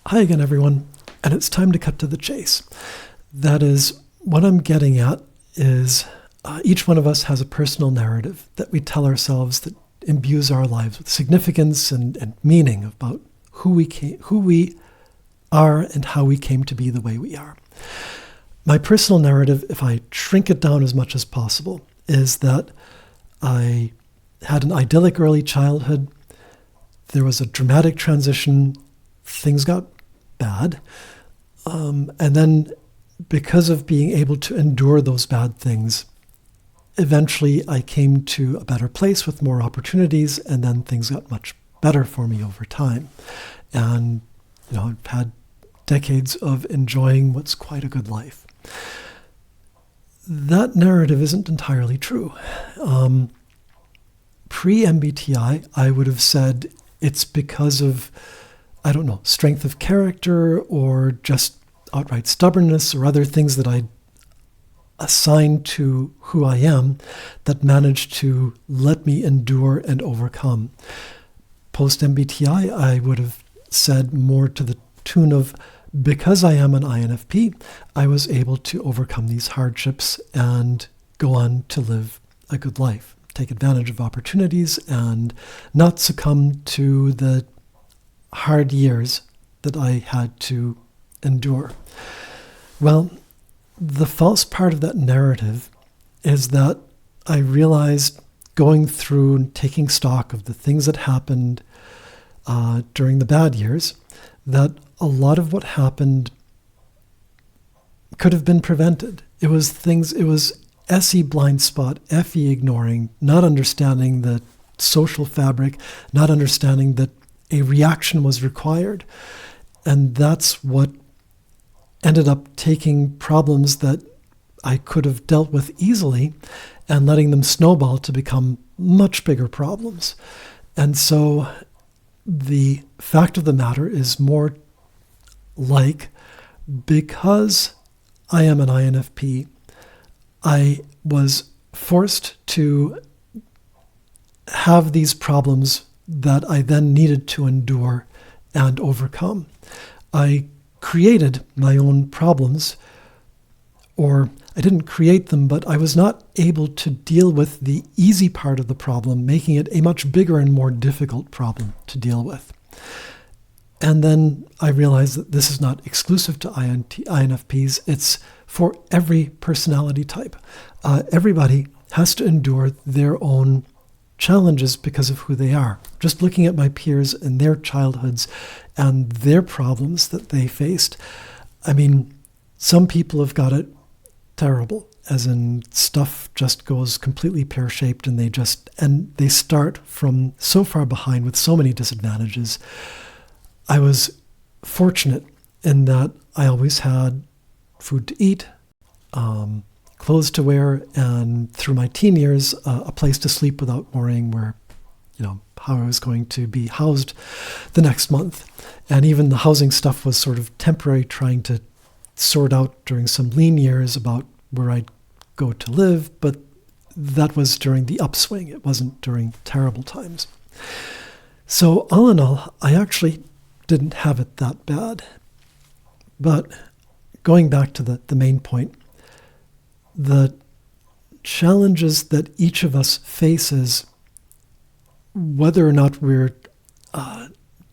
Hi again, everyone, and it's time to cut to the chase. That is, what I'm getting at is each one of us has a personal narrative that we tell ourselves that imbues our lives with significance and meaning about who we are and how we came to be the way we are. My personal narrative, if I shrink it down as much as possible, is that I had an idyllic early childhood. There was a dramatic transition. Things got bad. And then because of being able to endure those bad things, eventually I came to a better place with more opportunities, and then things got much better for me over time. And, I've had decades of enjoying what's quite a good life. That narrative isn't entirely true. Pre-MBTI, I would have said it's because of, strength of character or just outright stubbornness or other things that I assign to who I am that managed to let me endure and overcome. Post-MBTI, I would have said more to the tune of, because I am an INFP, I was able to overcome these hardships and go on to live a good life, take advantage of opportunities, and not succumb to the hard years that I had to endure. Well, the false part of that narrative is that I realized going through and taking stock of the things that happened during the bad years, that a lot of what happened could have been prevented. It was SE blind spot, FE ignoring, not understanding the social fabric, not understanding that a reaction was required. And that's what ended up taking problems that I could have dealt with easily and letting them snowball to become much bigger problems. And so the fact of the matter is more like, because I am an INFP, I was forced to have these problems that I then needed to endure and overcome. I created my own problems, or I didn't create them, but I was not able to deal with the easy part of the problem, making it a much bigger and more difficult problem to deal with. And then I realized that this is not exclusive to INFPs. It's for every personality type. Everybody has to endure their own challenges because of who they are. Just looking at my peers and their childhoods and their problems that they faced, some people have got it terrible, as in stuff just goes completely pear-shaped, and they start from so far behind with so many disadvantages. I was fortunate in that I always had food to eat, clothes to wear, and through my teen years, a place to sleep without worrying how I was going to be housed the next month. And even the housing stuff was sort of temporary, trying to sort out during some lean years about where I'd go to live, but that was during the upswing. It wasn't during terrible times. So all in all, I actually didn't have it that bad. But going back to the main point, the challenges that each of us faces, whether or not we're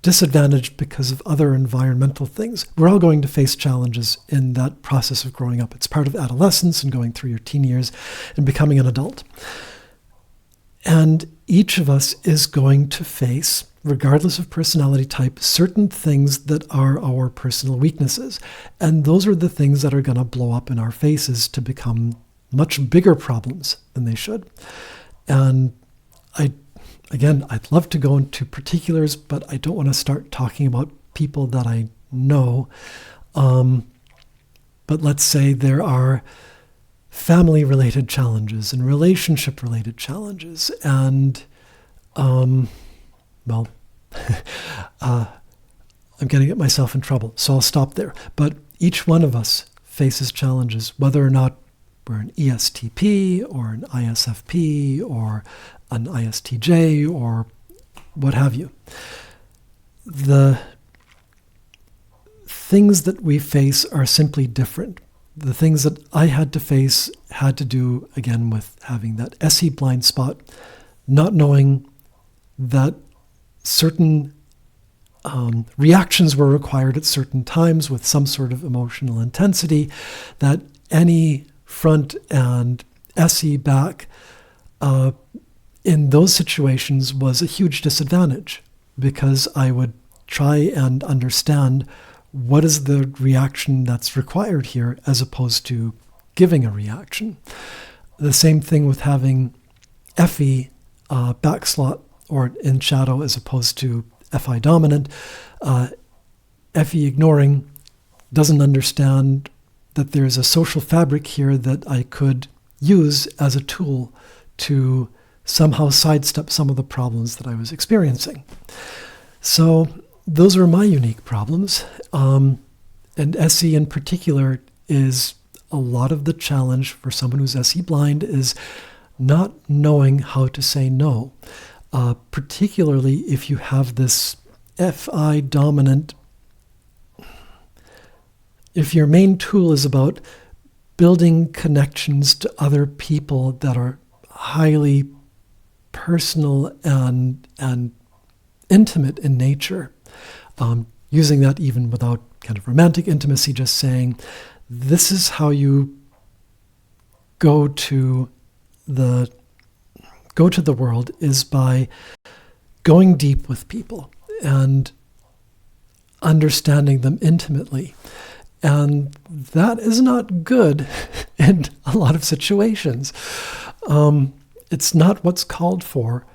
disadvantaged because of other environmental things, we're all going to face challenges in that process of growing up. It's part of adolescence and going through your teen years and becoming an adult. And each of us is going to face, regardless of personality type, certain things that are our personal weaknesses. And those are the things that are going to blow up in our faces to become much bigger problems than they should. And I'd love to go into particulars, but I don't want to start talking about people that I know. But let's say there are family-related challenges and relationship-related challenges. And, I'm going to get myself in trouble, so I'll stop there. But each one of us faces challenges, whether or not we're an ESTP or an ISFP or an ISTJ or what have you. The things that we face are simply different. The things that I had to face had to do, again, with having that SE blind spot, not knowing that certain reactions were required at certain times with some sort of emotional intensity, that any front and SE back in those situations was a huge disadvantage, because I would try and understand what is the reaction that's required here as opposed to giving a reaction. The same thing with having FE back slot or in shadow as opposed to FI dominant. FE ignoring doesn't understand that there's a social fabric here that I could use as a tool to somehow sidestep some of the problems that I was experiencing. So those are my unique problems. And SE in particular is a lot of the challenge for someone who's SE blind is not knowing how to say no. Particularly if you have this FI dominant, if your main tool is about building connections to other people that are highly personal and intimate in nature, using that even without kind of romantic intimacy, just saying, this is how you go to the world, is by going deep with people and understanding them intimately. And that is not good in a lot of situations. It's not what's called for.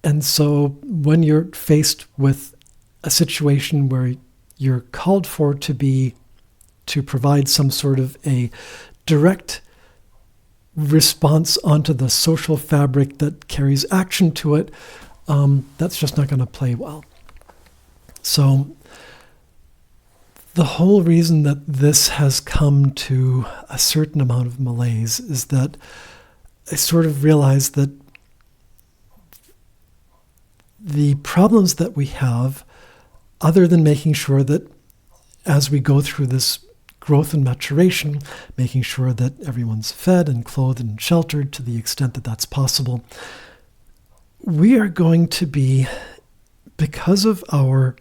And so when you're faced with a situation where you're called for to provide some sort of a direct response onto the social fabric that carries action to it, that's just not going to play well. So the whole reason that this has come to a certain amount of malaise is that I sort of realized that the problems that we have, other than making sure that as we go through this growth and maturation, making sure that everyone's fed and clothed and sheltered to the extent that that's possible, we are going to be, because of our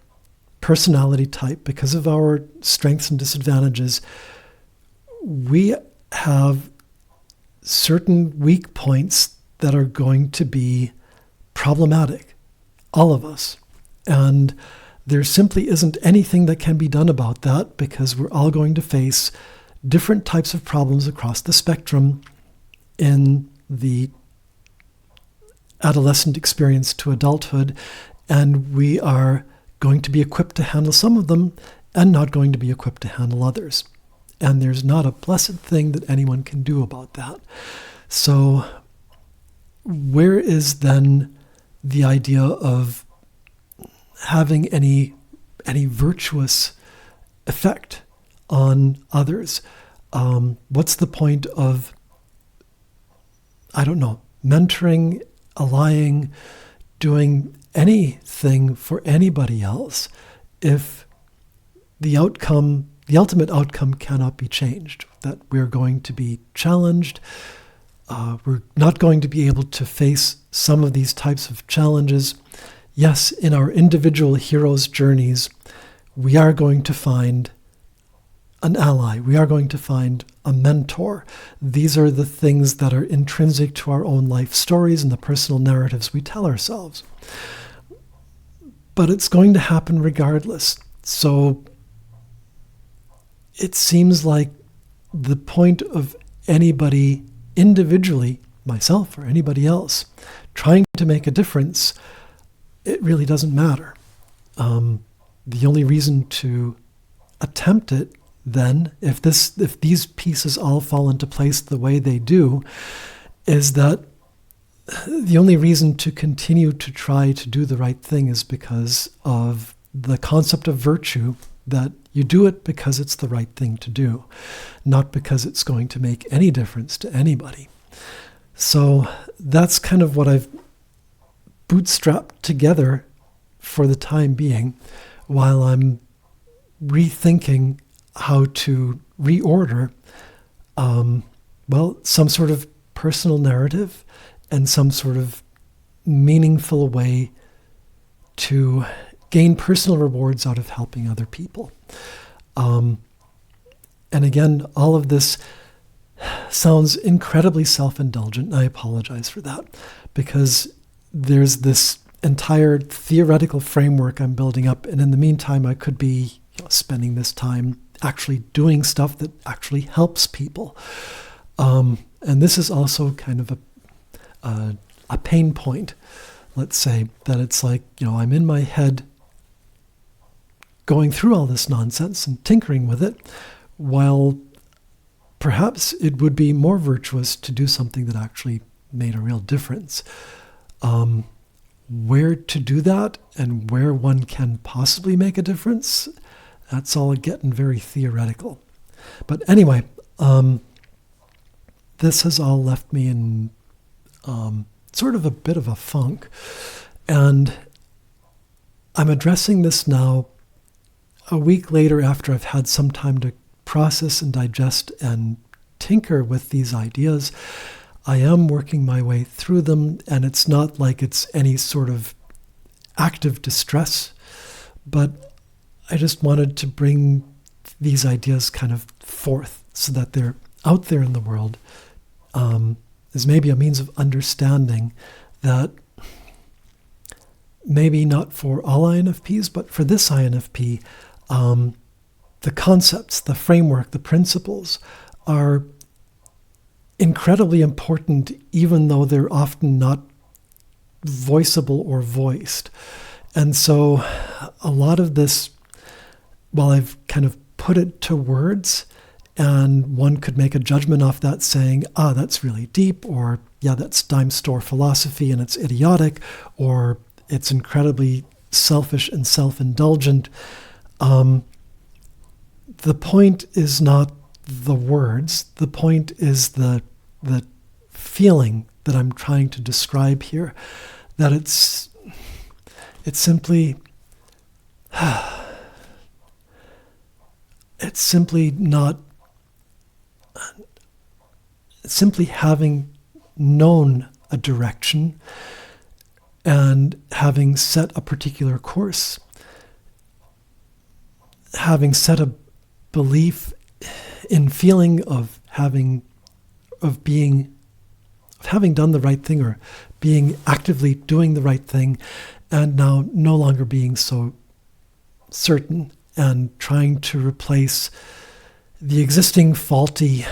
personality type, because of our strengths and disadvantages, we have certain weak points that are going to be problematic, all of us. And there simply isn't anything that can be done about that, because we're all going to face different types of problems across the spectrum in the adolescent experience to adulthood, and we are going to be equipped to handle some of them and not going to be equipped to handle others. And there's not a blessed thing that anyone can do about that. So where is then the idea of having any virtuous effect on others? What's the point of, mentoring, allying, doing anything for anybody else if the ultimate outcome cannot be changed? That we're going to be challenged, we're not going to be able to face some of these types of challenges. Yes, in our individual heroes' journeys, we are going to find an ally. We are going to find a mentor. These are the things that are intrinsic to our own life stories and the personal narratives we tell ourselves. But it's going to happen regardless. So it seems like the point of anybody individually, myself or anybody else, trying to make a difference, it really doesn't matter. The only reason to attempt it then, if these pieces all fall into place the way they do, is that the only reason to continue to try to do the right thing is because of the concept of virtue, that you do it because it's the right thing to do, not because it's going to make any difference to anybody. So that's kind of what I've bootstrapped together for the time being, while I'm rethinking how to reorder, some sort of personal narrative and some sort of meaningful way to gain personal rewards out of helping other people. And again, all of this sounds incredibly self-indulgent, and I apologize for that, because there's this entire theoretical framework I'm building up, and in the meantime, I could be spending this time actually doing stuff that actually helps people. And this is also kind of a pain point, let's say, that it's like, I'm in my head going through all this nonsense and tinkering with it, while perhaps it would be more virtuous to do something that actually made a real difference. Where to do that and where one can possibly make a difference, that's all getting very theoretical. But anyway, this has all left me in sort of a bit of a funk. And I'm addressing this now a week later after I've had some time to process and digest and tinker with these ideas. I am working my way through them, and it's not like it's any sort of active distress, but I just wanted to bring these ideas kind of forth so that they're out there in the world as maybe a means of understanding that maybe not for all INFPs, but for this INFP, the concepts, the framework, the principles are incredibly important, even though they're often not voiceable or voiced. And so a lot of this, while I've kind of put it to words, and one could make a judgment off that saying, that's really deep, or yeah, that's dime store philosophy and it's idiotic, or it's incredibly selfish and self-indulgent. The point is not the words. The point is the feeling that I'm trying to describe here. That it's simply simply having known a direction and having set a particular course, having set a belief in feeling of having done the right thing, or being actively doing the right thing, and now no longer being so certain and trying to replace the existing faulty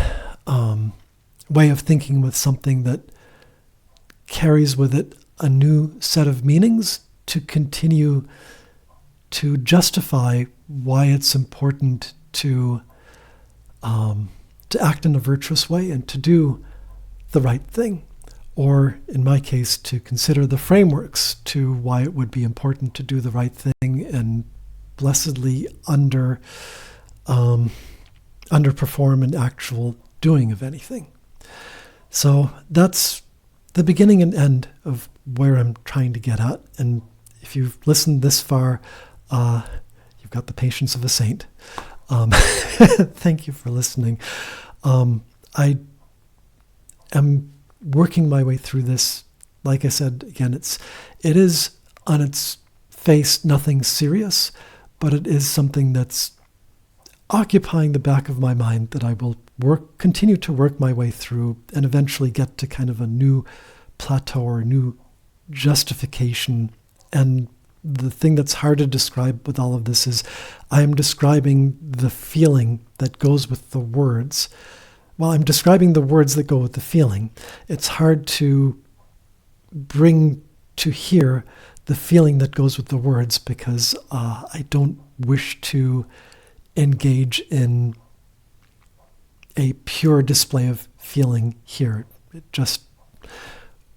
way of thinking with something that carries with it a new set of meanings to continue to justify why it's important to act in a virtuous way and to do the right thing. Or in my case, to consider the frameworks to why it would be important to do the right thing and blessedly underperform in actual doing of anything. So that's the beginning and end of where I'm trying to get at. And if you've listened this far, you've got the patience of a saint. Thank you for listening. I am working my way through this. Like I said, again, it is on its face nothing serious, but it is something that's occupying the back of my mind that I will continue to work my way through and eventually get to kind of a new plateau or a new justification. And the thing that's hard to describe with all of this is I am describing the feeling that goes with the words. While I'm describing the words that go with the feeling, it's hard to bring to here the feeling that goes with the words, because I don't wish to engage in a pure display of feeling here. It just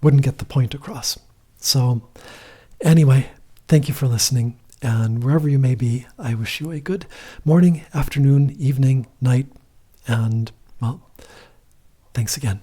wouldn't get the point across. So anyway, thank you for listening. And wherever you may be, I wish you a good morning, afternoon, evening, night, and well, thanks again.